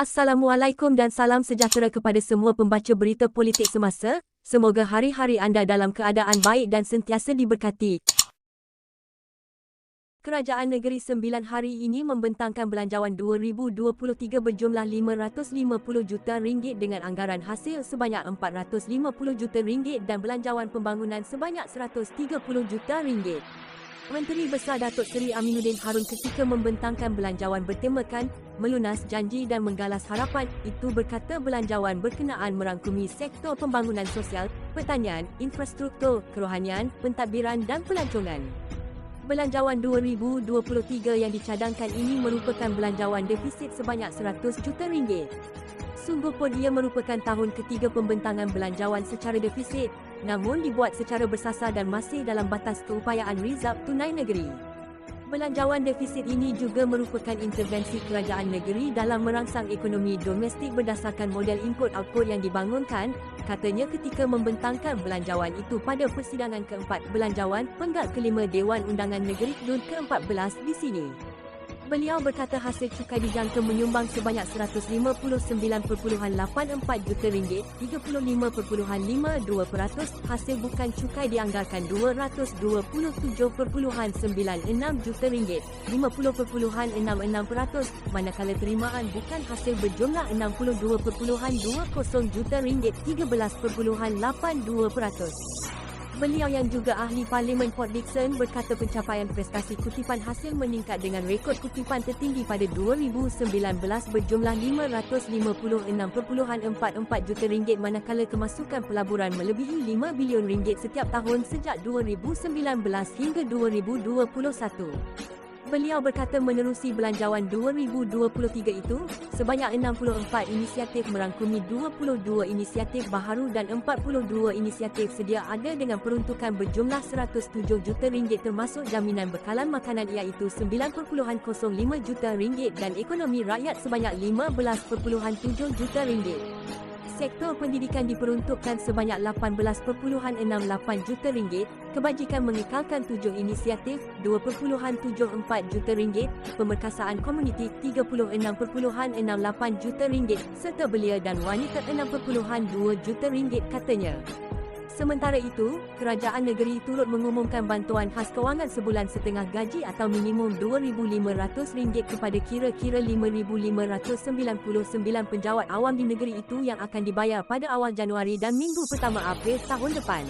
Assalamualaikum dan salam sejahtera kepada semua pembaca berita politik semasa. Semoga hari-hari anda dalam keadaan baik dan sentiasa diberkati. Kerajaan Negeri Sembilan hari ini membentangkan belanjawan 2023 berjumlah RM550 juta dengan anggaran hasil sebanyak RM450 juta dan belanjawan pembangunan sebanyak RM130 juta. Menteri Besar Datuk Seri Aminuddin Harun ketika membentangkan belanjawan bertemakan melunas janji dan menggalas harapan itu berkata belanjawan berkenaan merangkumi sektor pembangunan sosial, pertanian, infrastruktur, kerohanian, pentadbiran dan pelancongan. Belanjawan 2023 yang dicadangkan ini merupakan belanjawan defisit sebanyak RM100 juta. Sungguh pun ia merupakan tahun ketiga pembentangan belanjawan secara defisit, namun dibuat secara bersasar dan masih dalam batas keupayaan rizab tunai negeri. Belanjawan defisit ini juga merupakan intervensi kerajaan negeri dalam merangsang ekonomi domestik berdasarkan model input-output yang dibangunkan, katanya ketika membentangkan belanjawan itu pada persidangan keempat Belanjawan Penggat kelima Dewan Undangan Negeri DUN ke-14 di sini. Beliau berkata hasil cukai dijangka menyumbang sebanyak RM159.84 juta, 35.52%, hasil bukan cukai dianggarkan RM227.96 juta, 50.66%, manakala terimaan bukan hasil berjumlah RM62.20 juta, 13.82%. Beliau yang juga ahli Parlimen Port Dickson berkata pencapaian prestasi kutipan hasil meningkat dengan rekod kutipan tertinggi pada 2019 berjumlah RM556.44 juta manakala kemasukan pelaburan melebihi RM5 bilion setiap tahun sejak 2019 hingga 2021. Beliau berkata menerusi belanjawan 2023 itu, sebanyak 64 inisiatif merangkumi 22 inisiatif baharu dan 42 inisiatif sedia ada dengan peruntukan berjumlah RM107 juta termasuk jaminan bekalan makanan iaitu RM9.05 juta dan ekonomi rakyat sebanyak RM15.7 juta. Sektor pendidikan diperuntukkan sebanyak RM18.68 juta, kebajikan mengekalkan 7 inisiatif RM2.74 juta, pemerkasaan komuniti RM36.68 juta serta belia dan wanita RM6.2 juta katanya. Sementara itu, kerajaan negeri turut mengumumkan bantuan khas kewangan sebulan setengah gaji atau minimum RM2,500 kepada kira-kira 5,599 penjawat awam di negeri itu yang akan dibayar pada awal Januari dan minggu pertama April tahun depan.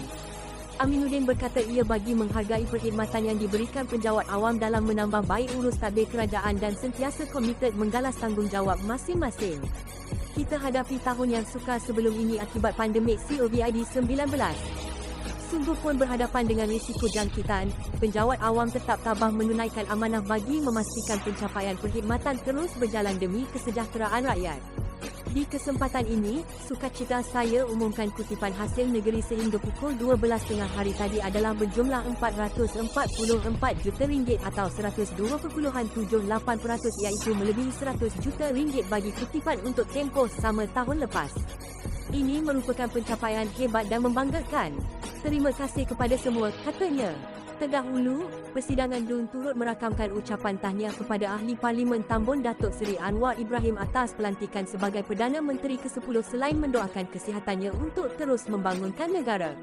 Aminuddin berkata ia bagi menghargai perkhidmatan yang diberikan penjawat awam dalam menambah baik urus tadbir kerajaan dan sentiasa komited menggalas tanggungjawab masing-masing. Kita hadapi tahun yang sukar sebelum ini akibat pandemik COVID-19. Sungguh pun berhadapan dengan risiko jangkitan, penjawat awam tetap tabah menunaikan amanah bagi memastikan pencapaian perkhidmatan terus berjalan demi kesejahteraan rakyat. Di kesempatan ini, sukacita saya umumkan kutipan hasil negeri sehingga pukul 12 tengah hari tadi adalah berjumlah RM444 juta atau 102.78% iaitu melebihi RM100 juta bagi kutipan untuk tempoh sama tahun lepas. Ini merupakan pencapaian hebat dan membanggakan. Terima kasih kepada semua, katanya. Terdahulu, persidangan DUN turut merakamkan ucapan tahniah kepada Ahli Parlimen Tambun Datuk Seri Anwar Ibrahim atas pelantikan sebagai Perdana Menteri ke-10 selain mendoakan kesihatannya untuk terus membangunkan negara.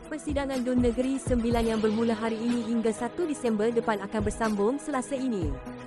Persidangan DUN Negeri Sembilan yang bermula hari ini hingga 1 Disember depan akan bersambung Selasa ini.